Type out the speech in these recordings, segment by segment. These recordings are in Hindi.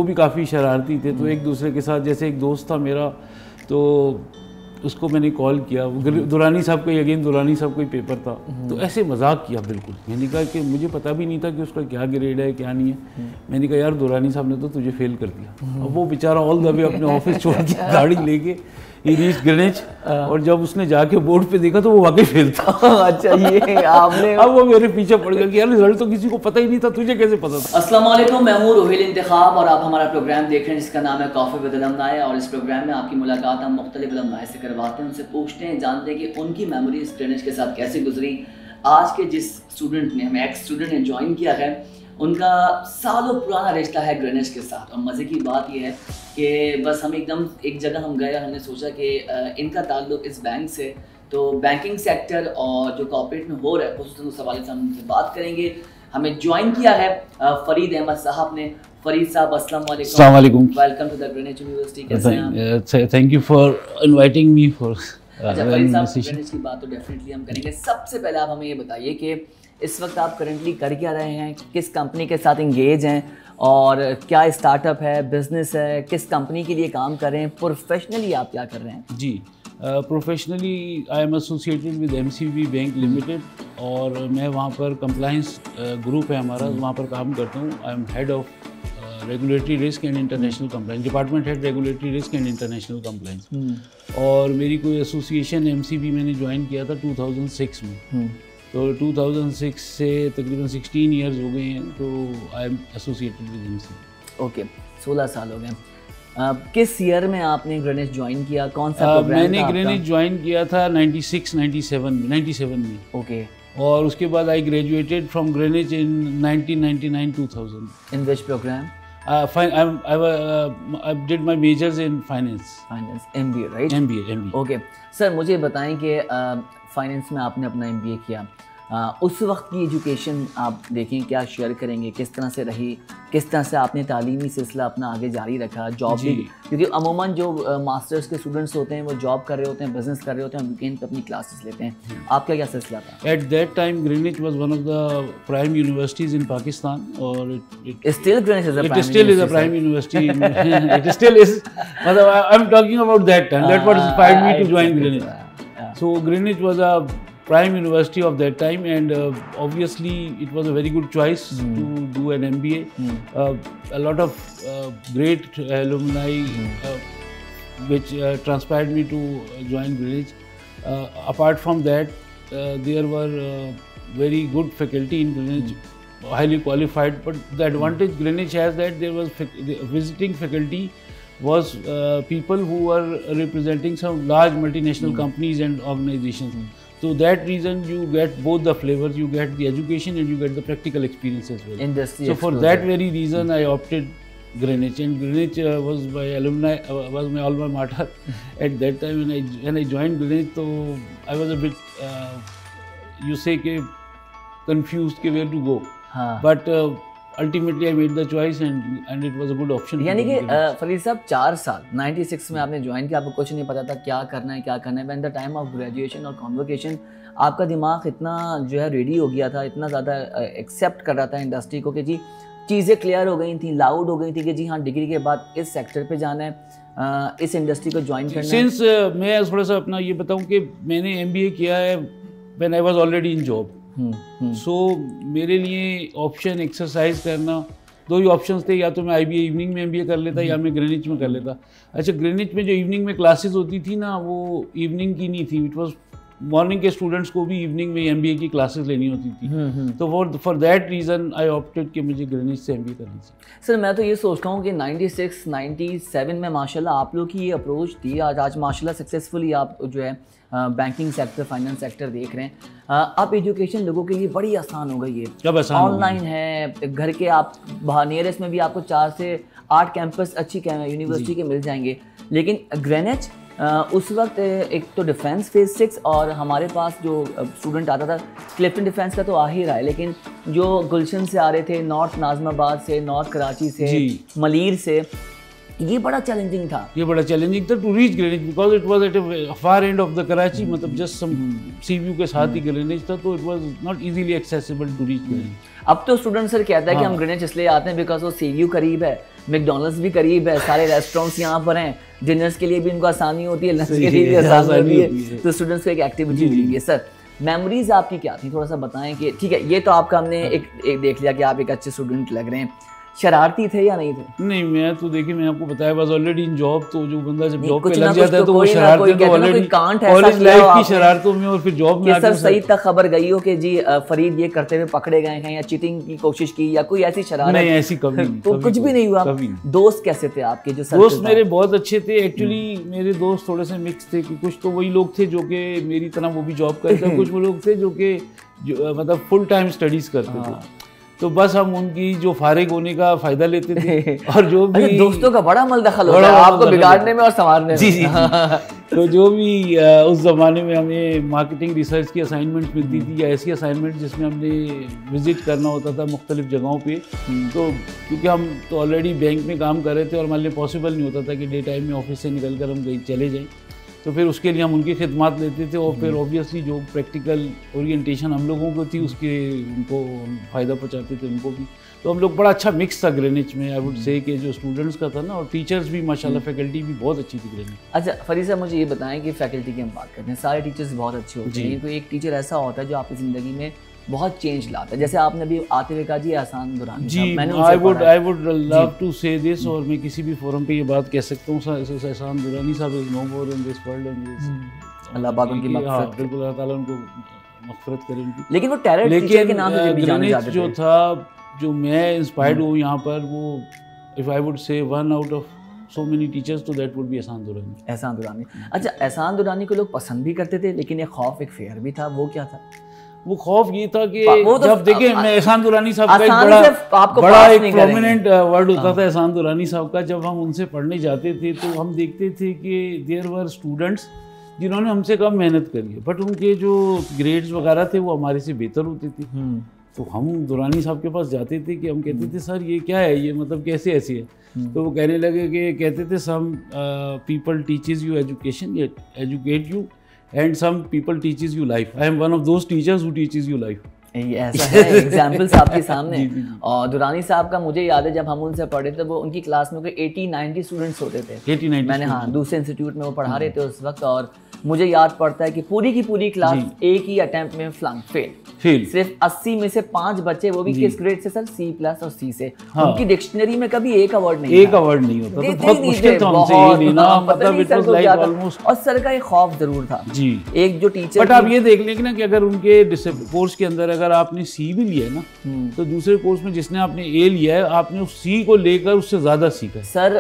वो भी काफ़ी शरारती थे, तो एक दूसरे के साथ, जैसे एक दोस्त था मेरा, तो उसको मैंने कॉल किया, दुरानी साहब का, अगेन दुरानी साहब का ही पेपर था, तो ऐसे मजाक किया बिल्कुल। मैंने कहा कि मुझे पता भी नहीं था कि उसका क्या ग्रेड है क्या नहीं है। मैंने कहा यार दुरानी साहब ने तो तुझे फेल कर दिया। अब वो बेचारा ऑल द वे अपने ऑफिस छोड़ के गाड़ी लेके ही रीच ग्रेनेज, और जब उसने जाके बोर्ड पे देखा तो वो वाकई फेल था। अच्छा, ये आपने अब वो मेरे पीछे पड़ गया कि यार रिजल्ट तो किसी को पता ही नहीं था, तुझे कैसे पता था? अस्सलाम वालेकुम, मैं हूँ रोहिल इंतखाब और आप हमारा प्रोग्राम देख रहे हैं जिसका नाम है कॉफ़ी विद अलमनाई। और इस प्रोग्राम में आपकी मुलाकात हम मुख्तलिफ अलमनाई से करवाते हैं, उनसे पूछते हैं, जानते हैं कि उनकी मेमोरीज ग्रेनेज के साथ कैसे गुजरी। आज के जिस स्टूडेंट ने, हमें एक्स स्टूडेंट ने ज्वाइन किया है, उनका सालों पुराना रिश्ता है ग्रेनेज के साथ। और मज़े की बात यह है कि बस हम एकदम एक जगह हम गए, हमने सोचा कि इनका ताल्लुक इस बैंक से, तो बैंकिंग सेक्टर और जो कॉर्पोरेट में हो रहा है खुसूसन उस हवाले से हम उनसे बात करेंगे। हमें ज्वाइन किया है फरीद अहमद साहब ने। फरीद साहब अस्सलाम वालेकुम, welcome to the Greenwich university. कैसे हैं? Thank you for inviting me for. अच्छा फरीद साहब, ग्रेनेज की बात तो डेफिनेटली हम करेंगे। सबसे पहले आप हमें ये बताइए कि इस वक्त आप करंटली कर क्या रहे हैं, किस कंपनी के साथ इंगेज हैं, और क्या स्टार्टअप है, बिजनेस है, किस कंपनी के लिए काम कर रहे हैं, प्रोफेशनली आप क्या कर रहे हैं? जी, professionally I am associated with MCB bank limited, और मैं वहाँ पर कंप्लाइंस ग्रुप है हमारा, वहाँ पर काम करता हूँ। I am head of regulatory risk and international compliance, department head regulatory risk and international compliance. और मेरी कोई एसोसिएशन MCB मैंने ज्वाइन किया था 2006 में, तो 2006 से तकरीबन 16 ईयर्स हो गए हैं, तो आई am associated with MCB। Okay, 16 साल हो गए। किस ईयर में आपने ग्रेनेज ज्वाइन किया, कौन सा प्रोग्राम मैंने था ग्रेनेज ज्वाइन किया था 97 में। ओके, और उसके बाद I graduated from Greenwich in 1999-2000। In which programme? I did my majors in finance, MBA, right? MBA। Okay sir, मुझे बताएं कि फाइनेंस में आपने अपना MBA किया, उस वक्त की एजुकेशन आप देखें, क्या शेयर करेंगे, किस तरह से रही, किस तरह से आपने तालीमी सिलसिला अपना आगे जारी रखा, जॉब भी? क्योंकि अमूमन जो मास्टर्स के स्टूडेंट्स होते हैं वो जॉब कर रहे होते हैं, बिजनेस कर रहे होते हैं, वीकेंड पे अपनी क्लासेस लेते हैं। आपका क्या सिलसिला था? At that time Greenwich was one of the prime universities in Pakistan, और it still Greenwich is a prime university. It still is, मतलब I am talking about that time, that what inspired me to join Greenwich. So Greenwich was a prime university of that time, and obviously it was a very good choice to do an MBA. A lot of great alumni which transpired me to join Greenwich. Apart from that, there were very good faculty in Greenwich, highly qualified, but the advantage Greenwich has that there was visiting faculty was people who were representing some large multinational companies and organizations. So that reason you get both the flavors, you get the education and you get the practical experience as well. Industry so for that very reason I opted Greenwich, and Greenwich was my alumni, was my alma mater at that time. When I joined Greenwich, so I was a bit you say ke confused ke where to go. But Ultimately I made the choice and it was a good option. यानी कि फरीद साहब 4 साल 96 में आपने ज्वाइन किया, आपको कुछ नहीं पता था क्या करना है। When the time of graduation और कॉन्वोकेशन आपका दिमाग इतना जो है रेडी हो गया था, इतना ज़्यादा एक्सेप्ट कर रहा था इंडस्ट्री को कि जी चीज़ें क्लियर हो गई थी, लाउड हो गई थी कि जी हाँ डिग्री के बाद इस सेक्टर पे जाना है, इस इंडस्ट्री को ज्वाइन करना है। सिंस मैं थोड़ा सा अपना ये बताऊँ कि मैंने MBA किया है when I was already in job. So मेरे लिए ऑप्शन एक्सरसाइज करना, दो ही ऑप्शंस थे, या तो मैं IBA इवनिंग में MBA कर लेता या मैं ग्रीनिच में कर लेता। अच्छा, ग्रीनिच में जो इवनिंग में क्लासेस होती थी ना, वो इवनिंग की नहीं थी, इट वाज मॉर्निंग के स्टूडेंट्स को भी इवनिंग में MBA की क्लासेस लेनी होती थी। तो for that reason I opted कि मुझे ग्रीनिच से MBA करनी चाहिए। सर मैं तो ये सोचता हूँ कि 96, 97 में माशाल्लाह आप लोग की ये अप्रोच थी, आज माशाल्लाह सक्सेसफुली आप जो है बैंकिंग सेक्टर, फाइनेंस सेक्टर देख रहे हैं। अब एजुकेशन लोगों के लिए बड़ी आसान हो गई है, कब आसान ऑनलाइन है, घर के आप बाहर नियरेस्ट में भी आपको 4 से 8 कैंपस अच्छी यूनिवर्सिटी के मिल जाएंगे। लेकिन ग्रेनिच उस वक्त एक तो डिफेंस फेज 6 और हमारे पास जो स्टूडेंट आता था क्लिफ्टन डिफेंस का तो आ ही रहा है, लेकिन जो गुलशन से आ रहे थे, नॉर्थ नाजमाबाद से, नॉर्थ कराची से, मलीर से, ये बड़ा चैलेंजिंग था। To reach Greenwich because it was at a far end of the Karachi, मतलब जस्ट सम सीव्यू के साथ ही ग्रेनिच था, तो it was not easily accessible to reach Greenwich. अब तो स्टूडेंट सर कहता है कि हम ग्रेनिच इसलिए आते हैं बिकॉज वो सीव्यू करीब है, मैकडॉनल्ड्स भी करीब है, सारे रेस्टोरेंट्स यहाँ पर हैं, डिनर्स के लिए भी उनको आसानी होती है, लंच के लिए भी आसानी होती है, तो स्टूडेंट्स को एक एक्टिविटी मिलेगी। सर मेमोरीज आपकी क्या थी, थोड़ा सा बताएं कि ठीक है ये तो आपका हमने एक देख लिया कि आप एक अच्छे स्टूडेंट लग रहे हैं, शरारती थे या नहीं थे? नहीं, मैं तो देखिए मैंने आपको बताया बस ऑलरेडी इन जॉब, तो जो बंदा जब जॉब पे लग जाता है तो वो शरारतें तो ऑलरेडी कॉलेज लाइफ की शरारतों में और फिर जॉब में सर सही तक खबर गई हो कि जी फरीद ये करते हुए पकड़े गए हैं या चीटिंग की कोशिश की या कोई ऐसी शरारत? नहीं, ऐसी कभी नहीं, तो कुछ भी नहीं हुआ। दोस्त कैसे थे आपके? जो दोस्त मेरे बहुत अच्छे थे एक्चुअली, मेरे दोस्त थोड़े से मिक्स थे कि कुछ तो वही लोग थे जो कि मेरी तरह वो भी जॉब करते थे, कुछ वो लोग थे जो कि मतलब फुल टाइम स्टडीज करते थे, तो बस हम उनकी जो फारिग होने का फायदा लेते थे और जो भी दोस्तों का बड़ा मल दखल होता है आपको बिगाड़ने में और संवारने में। जी तो जो भी उस ज़माने में हमें मार्केटिंग रिसर्च की असाइनमेंट मिलती थी या ऐसी असाइनमेंट जिसमें हमने विजिट करना होता था मुख्तलिफ जगहों पे, तो क्योंकि हम तो ऑलरेडी बैंक में काम कर रहे थे और हमारे लिए पॉसिबल नहीं होता था कि डे टाइम में ऑफिस से निकल कर हम कहीं चले जाएँ, तो फिर उसके लिए हम उनकी खिदमत लेते थे और फिर ऑब्वियसली जो प्रैक्टिकल ओरिएंटेशन हम लोगों को थी उसके उनको फ़ायदा पहुंचाते थे उनको भी। तो हम लोग बड़ा अच्छा मिक्स था ग्रेनिच में, आई वुड से कि जो स्टूडेंट्स का था ना, और टीचर्स भी माशाल्लाह फैकल्टी भी बहुत अच्छी थी ग्रेनिच। अच्छा फरीद साहब मुझे ये बताएं कि फैकल्टी की हम बात करते हैं, सारे टीचर्स बहुत अच्छे होते हैं, कोई एक टीचर ऐसा होता है जो आपकी ज़िंदगी में बहुत चेंज लाता है, जैसे आपने अभी आते हुए कहा जी एहसान दुरानी जी, आई वुड लव टू से दिस, और मैं किसी भी फोरम पे ये बात कह सकता हूँ, एहसान दुरानी साहब is no more in this world, अल्लाह पाक उनकी मग़फ़िरत, बिल्कुल अल्लाह ताला उनको मग़फ़िरत करे उनकी। लेकिन वो टेरर टीचर के नाम से भी जाने जाते थे। जो था, जो मैं इंस्पायर्ड हूँ यहाँ पर, वो if I would say one out of so many teachers, तो that would be एहसान दुरानी। एहसान दुरानी, अच्छा एहसान दुरानी को लोग पसंद भी करते थे, लेकिन एक खौफ एक फेयर भी था, वो क्या था? वो खौफ ये था कि जब देखें मैं एहसान दुरानी साहब का एक बड़ा एक प्रोमिनेंट वर्ड होता था एहसान दुरानी साहब का, जब हम उनसे पढ़ने जाते थे तो हम देखते थे कि देयर वर स्टूडेंट्स जिन्होंने हमसे कम मेहनत करी है, बट उनके जो ग्रेड्स वगैरह थे वो हमारे से बेहतर होते थे। तो हम दुरानी साहब के पास जाते थे कि हम कहते थे सर ये क्या है, ये मतलब कैसे ऐसे है? तो वो कहने लगे कि कहते थे some people teaches you education, educate you, and some people teaches you life. I am one of those teachers who teaches you life. ऐसा है, एग्जाम्पल्स आपके सामने। और दुरानी साहब का मुझे याद है जब हम उनसे पढ़े थे, वो उनकी क्लास में कोई 80-90 स्टूडेंट्स होते थे। 80-90 मैंने हाँ दूसरे इंस्टीट्यूट में वो पढ़ा रहे थे उस वक्त, और मुझे याद पड़ता है कि पूरी की पूरी क्लास एक ही अटेम्प्ट में फेल। सिर्फ 80 में से 5 बच्चे, वो भी किस ग्रेड से सर? C+ और C से। उनकी डिक्शनरी में कभी एक अवार्ड नहीं होता तो बहुत मुश्किल था हमसे ये लेना, मतलब इट वाज लाइक ऑलमोस्ट। और सर का एक खौफ जरूर था जी, एक जो टीचर, बट आप ये देख लेंगे ना कि अगर उनके कोर्स के अंदर अगर आपने C भी लिया है ना, तो दूसरे कोर्स में जिसने आपने A लिया है, आपने उस C को लेकर उससे ज्यादा सीखा। सर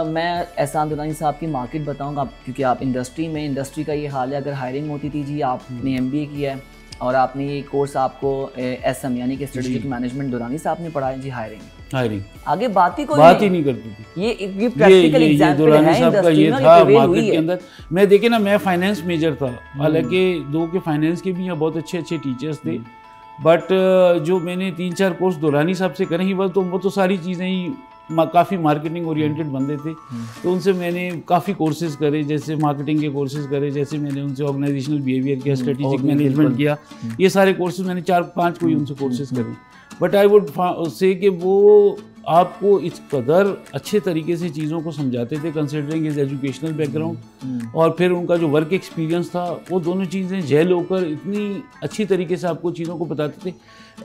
मैं एहसान दुरानी साहब की मार्केट बताऊंगा, क्योंकि आप इंडस्ट्री का ये हाल है। अगर हायरिंग होती थी जी, आपने MBA किया है और आपने ये कोर्स आपको SM यानी कि स्ट्रेटेजिक मैनेजमेंट दुरानी साहब ने पढ़ाया जी, हायरिंग आगे बात ही नहीं करती थी। ये प्रैक्टिकल एग्जांपल है इंडस्ट्री में मार्केट के अंदर। मैं देखे ना, मैं फाइनेंस मेजर था, हालांकि 2 के फाइनेंस के भी यहाँ बहुत अच्छे टीचर्स थे, बट जो मैंने 3-4 कोर्स दुरानी साहब से करे ही, वो तो सारी चीज़ें ही काफ़ी मार्केटिंग ओरिएंटेड बंदे थे, तो उनसे मैंने काफ़ी कोर्सेज करे, जैसे मार्केटिंग के कोर्सेज करे, जैसे मैंने उनसे ऑर्गेनाइजेशनल बिहेवियर किया, स्ट्रेटेजिक मैनेजमेंट किया, ये सारे कोर्सेज मैंने 4-5 कोई उनसे कोर्सेज करे। बट आई वुड से कि वो आपको इस कदर अच्छे तरीके से चीज़ों को समझाते थे, कंसिडरिंग हिज एजुकेशनल बैकग्राउंड और फिर उनका जो वर्क एक्सपीरियंस था, वो दोनों चीज़ें झेल होकर इतनी अच्छी तरीके से आपको चीज़ों को बताते थे,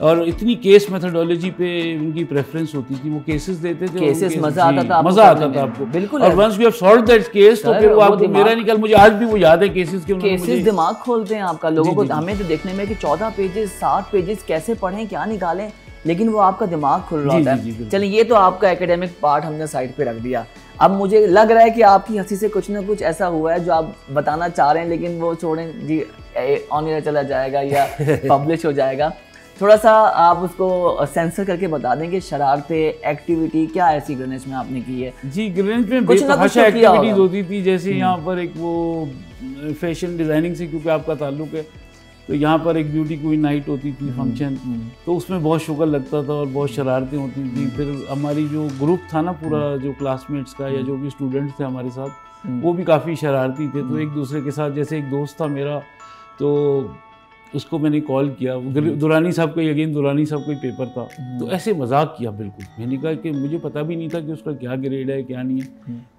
और इतनी केस मेथोडोलॉजी पे उनकी प्रेफरेंस होती थी। वो केसेस देते थे, केसेस मज़ा आता था आपको, बिल्कुल। और once we have solved that case, तो फिर वो आपको, मेरा निकल मुझे आज भी वो याद है केसेस के, केसेस दिमाग खोलते हैं आपका, लोगों को हमें तो देखने में कि 14 पेजेस 7 पेजेस कैसे पढ़ें, क्या निकालें, लेकिन वो आपका दिमाग खुल रहा होता है। चलिए, ये तो आपका एकेडमिक पार्ट हमने साइड पे रख दिया। अब मुझे लग रहा है कि आपकी हंसी से कुछ ना कुछ ऐसा हुआ है जो आप बताना चाह रहे हैं, लेकिन वो छोड़ें जी, ऑन एयर चला जाएगा या पब्लिश हो जाएगा। थोड़ा सा आप उसको सेंसर करके बता दें कि शरारतें, एक्टिविटी क्या ऐसी ग्रेनेड में आपने की है? जी, ग्रेनेड में कुछ ना कुछ एक्टिविटीज होती थी, जैसे यहाँ पर एक वो फैशन डिज़ाइनिंग से क्योंकि आपका ताल्लुक है, तो यहाँ पर एक ब्यूटी क्वीन नाइट होती थी फंक्शन, तो उसमें बहुत शुगर लगता था और बहुत शरारतें होती थी। फिर हमारी जो ग्रुप था ना पूरा, जो क्लासमेट्स का या जो भी स्टूडेंट्स थे हमारे साथ, वो भी काफ़ी शरारती थे। तो एक दूसरे के साथ, जैसे एक दोस्त था मेरा, तो उसको मैंने कॉल किया, दुरानी साहब का अगेन दुरानी साहब का पेपर था, तो ऐसे मजाक किया बिल्कुल। मैंने कहा कि मुझे पता भी नहीं था कि उसका क्या ग्रेड है क्या नहीं है।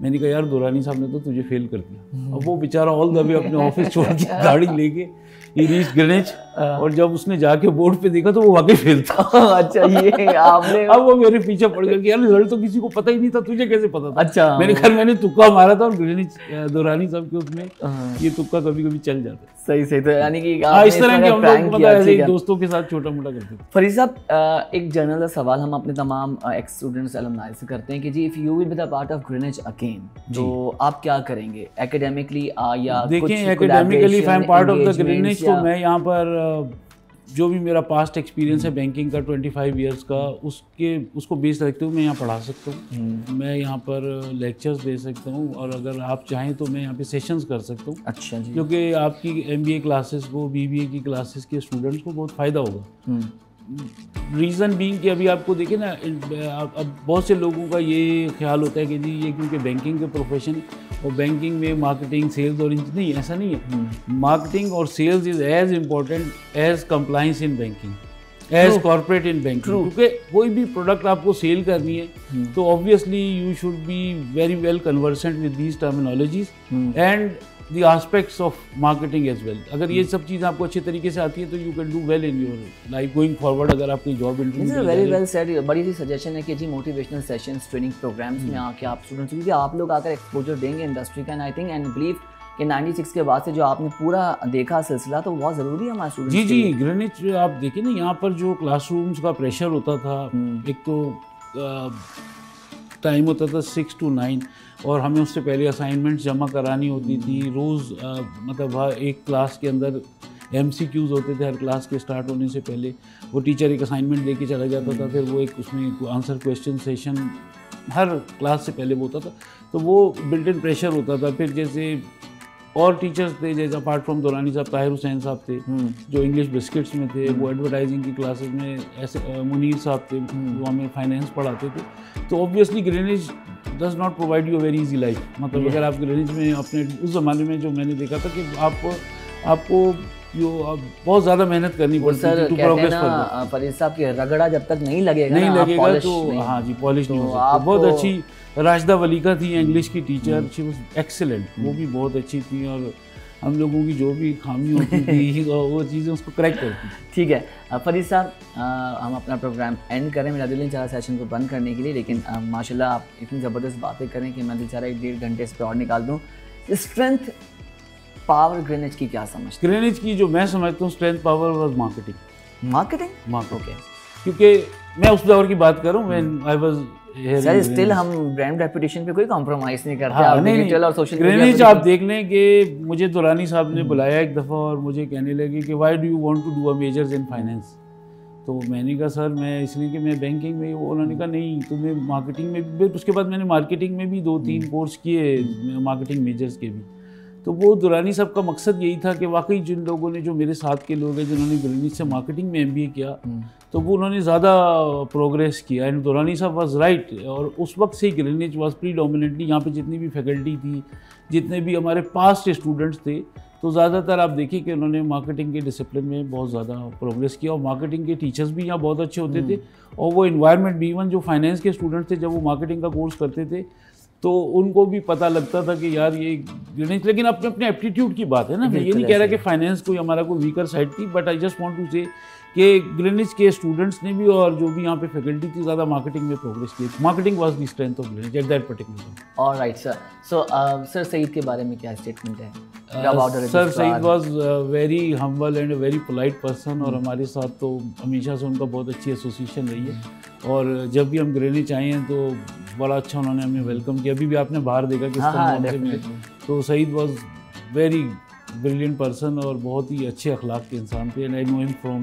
मैंने कहा यार दुरानी साहब ने तो तुझे फेल कर दिया। अब वो बेचारा ऑल द वे अपने ऑफिस छोड़ के गाड़ी लेके ही रीच ग्रेनेज, और जब उसने जाके बोर्ड पे देखा तो वो वाकई फेल था। अच्छा, ये आपने अब वो मेरे पीछे पड़ गया कि यार रिजल्ट तो किसी को पता ही नहीं था, तुझे कैसे पता था? अच्छा, मैंने तुक्का मारा था और ग्रेनेज दुरानी साहब के उसमें ये तुक्का कभी कभी चल जाता है। सही सही। तो यानी कि इस तरह के हम लोग मतलब ऐसे ही दोस्तों के साथ छोटा मोटा करते हैं। फरीद साहब, एक जनरल सवाल हम अपने तमाम एक्स स्टूडेंट्स अलुमनाई से करते हैं कि जी if you will be the part of Greenwich again, तो आप क्या करेंगे एकेडमिकली या देखें academically if I am part of the Greenwich, तो मैं यहाँ पर जो भी मेरा पास्ट एक्सपीरियंस है बैंकिंग का 25 इयर्स का, उसको बेस रखते हुए मैं यहाँ पढ़ा सकता हूँ, मैं यहाँ पर लेक्चर्स दे सकता हूँ, और अगर आप चाहें तो मैं यहाँ पे सेशंस कर सकता हूँ। अच्छा जी। क्योंकि आपकी MBA क्लासेस को, BBA की क्लासेस के स्टूडेंट्स को बहुत फ़ायदा होगा। रीज़न बीइंग कि अभी आपको देखिए ना, अब बहुत से लोगों का ये ख्याल होता है कि जी ये क्योंकि बैंकिंग के प्रोफेशन और बैंकिंग में मार्केटिंग, सेल्स और नहीं, ऐसा नहीं है। मार्केटिंग और sales is as important as compliance in banking, as corporate in banking. क्योंकि कोई भी प्रोडक्ट आपको सेल करनी है तो obviously you should be very well conversant with these terminologies and the aspects of marketing as well. अगर ये सब चीज़ आपको अच्छे तरीके से आती है तो you can do well in your life going forward. अगर आपकी job interview very well said, बड़ी सी सजेशन है कि जी मोटिवेशनल सेशंस, ट्रेनिंग प्रोग्राम्स में आके आप स्टूडेंट्स, क्योंकि आप लोग आकर एक्सपोजर देंगे इंडस्ट्री का, and I think and believe कि 96 के बाद से जो आपने पूरा देखा सिलसिला, तो बहुत ज़रूरी है हमारे स्टूडेंट्स। जी ग्रीनिच आप देखिए ना, यहाँ पर जो क्लासरूम्स का प्रेशर होता था, एक तो टाइम होता था 6 to 9, और हमें उससे पहले असाइनमेंट्स जमा करानी होती थी रोज़। मतलब एक क्लास के अंदर MCQs होते थे हर क्लास के स्टार्ट होने से पहले। वो टीचर एक असाइनमेंट लेके चला जाता था, फिर वो एक उसमें आंसर क्वेश्चन सेशन हर क्लास से पहले होता था, तो वो बिल्ट इन प्रेशर होता था। फिर जैसे और टीचर्स थे, जैसे अपार्ट फ्रॉम दुरानी साहब ताहिर हुसैन साहब थे जो इंग्लिश बिस्किट्स में थे, वो एडवर्टाइजिंग की क्लासेस में, ऐसे मुनीर साहब थे वो हमें फाइनेंस पढ़ाते थे। तो obviously Greenwich does not provide you very easy life. मतलब अगर आप ग्रीनिच में अपने उस ज़माने में जो मैंने देखा था कि आपको बहुत ज़्यादा मेहनत करनी पड़ती है टू प्रोग्रेस फर्दर। फरीद साहब की रगड़ा जब तक नहीं लगेगा तो हाँ जी पॉलिश नहीं हो सकती। बहुत अच्छी राशिदा वलीका थी इंग्लिश की टीचर, शी वाज एक्सीलेंट, वो भी बहुत अच्छी थी, और हम लोगों की जो भी खामी होती थी वो चीज़ें उसको करेक्ट करती। ठीक है फरीद साहब, हम अपना प्रोग्राम एंड करें, मेरा दिल नहीं चाह सेशन को बंद करने के लिए, लेकिन माशाल्लाह आप इतनी ज़बरदस्त बातें करें कि मैं बेचारा 1-1.5 घंटे इस पर और निकाल दूँ। स्ट्रेंथ पावर ग्रीनिच की क्या समझते हैं? ग्रीनिच की जो मैं समझता हूँ strength power was marketing. Okay, क्योंकि मैं उस दौर की बात करूँ when I was sir, still हम ब्रांड रेपुटेशन पे कोई कॉम्प्रोमाइज नहीं करते। हाँ, डिजिटल और सोशल ग्रीनिच आप देख लें कि मुझे दुरानी साहब ने बुलाया एक दफ़ा और मुझे कहने लगे कि why do you want to do a majors in finance. तो मैंने कहा सर मैं इसलिए कि मैं बैंकिंग में, उन्होंने कहा नहीं तुम्हें मार्केटिंग में भी। उसके बाद मैंने मार्केटिंग में भी 2-3 कोर्स किए, मार्केटिंग मेजर्स के भी। तो वो दुरानी साहब का मकसद यही था कि वाकई जिन लोगों ने, जो मेरे साथ के लोग हैं जिन्होंने ग्रीनिच से मार्केटिंग में MBA किया, तो वो उन्होंने ज़्यादा प्रोग्रेस किया। एंड दुरानी साहब वाज राइट, और उस वक्त से ग्रीनिच वाज प्रीडोमिनेटली, यहाँ पे जितनी भी फैकल्टी थी, जितने भी हमारे पास्ट स्टूडेंट्स थे, तो ज़्यादातर आप देखिए कि उन्होंने मार्केटिंग के डिसिप्लिन में बहुत ज़्यादा प्रोग्रेस किया, और मार्केटिंग के टीचर्स भी यहाँ बहुत अच्छे होते थे, और वो इन्वायरमेंट भी, इवन जो फाइनेंस के स्टूडेंट्स थे जब वो मार्केटिंग का कोर्स करते थे तो उनको भी पता लगता था कि यार ये ग्रीनिच, लेकिन अपने अपने एप्टीट्यूड की बात है ना। मैं ये नहीं कह रहा कि फाइनेंस कोई हमारा कोई वीकर साइड थी, but I just want to say कि ग्रीनिच के स्टूडेंट्स ने भी और जो भी यहाँ पे फैकल्टी थी ज़्यादा मार्केटिंग में प्रोग्रेस की। Marketing was the strength of Greenwich at that particular time. Alright sir, so sir Saeed के बारे में क्या स्टेटमेंट है? Sir Saeed was very humble and very polite person, और हमारे साथ तो हमेशा से उनका बहुत अच्छी एसोसिएशन रही है, और जब भी हम ग्रीनिच आए हैं तो बड़ा अच्छा उन्होंने हमें वेलकम किया। अभी भी आपने बाहर देखा किस तरह से मिले, तो Saeed was very brilliant person और बहुत ही अच्छे अखलाक के इंसान थे। And I know him from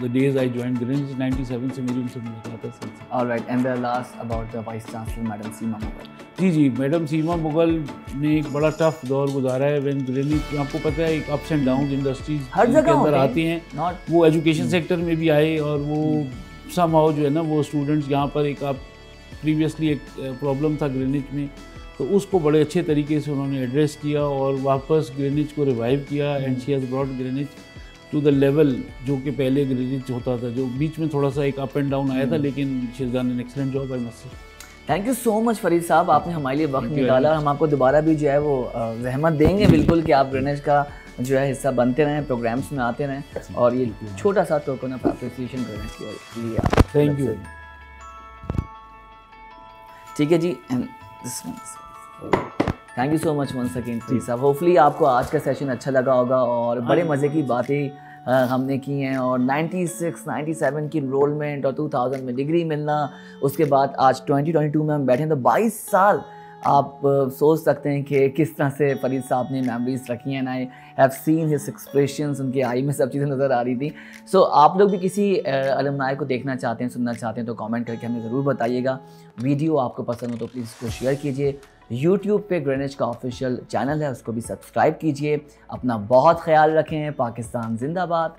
the days I joined Greenwich, 97 से मेरी उनसे मुलाकात है। Alright, and the last about the vice chancellor madam Seema Mughal. जी मैडम सीमा मुगल ने एक बड़ा टफ दौर गुजारा है। व्हेन ग्रीनिच, आपको पता है एक अप्स एंड डाउन इंडस्ट्रीज हर जगह के अंदर आती हैं, वो एजुकेशन सेक्टर में भी आए, और वो समहाउ जो है ना वो स्टूडेंट्स यहाँ पर एक प्रीवियसली एक प्रॉब्लम था ग्रीनिच में, तो उसको बड़े अच्छे तरीके से उन्होंने एड्रेस किया और वापस ग्रीनिच को रिवाइव किया, and she has brought Greenwich to the level जो कि पहले ग्रीनिच होता था, जो बीच में थोड़ा सा एक अप एंड डाउन आया था, लेकिन she has done an excellent job I must say. Thank you so much Farid साहब, आपने हमारे लिए वक्त निकाला। हम आपको दोबारा भी जो है वो जहमत देंगे बिल्कुल कि आप ग्रीनिच का जो है हिस्सा बनते रहें, प्रोग्राम्स में आते रहें, और ये छोटा सा टोकन ऑफ एप्रिसिएशन ग्रीनिच के लिए आप। Thank you. ठीक है जी, thank you so much once again Farid साहब। होपफुली आपको आज का सेशन अच्छा लगा होगा और बड़े मज़े की बातें हमने की हैं, और 96, 97 की इनरोलमेंट और 2000 में डिग्री मिलना, उसके बाद आज 2022 में हम बैठे हैं, तो 22 साल आप सोच सकते हैं कि किस तरह से फरीद साहब ने मेमोरीज रखी हैं। I have seen his expressions, उनके आई में सब चीज़ें नज़र आ रही थी। सो आप लोग भी किसी अलुमनाई को देखना चाहते हैं, सुनना चाहते हैं, तो कमेंट करके हमें ज़रूर बताइएगा। वीडियो आपको पसंद हो तो प्लीज़ इसको शेयर कीजिए। यूट्यूब पे ग्रीनिच का ऑफिशियल चैनल है, उसको भी सब्सक्राइब कीजिए। अपना बहुत ख्याल रखें। पाकिस्तान जिंदाबाद।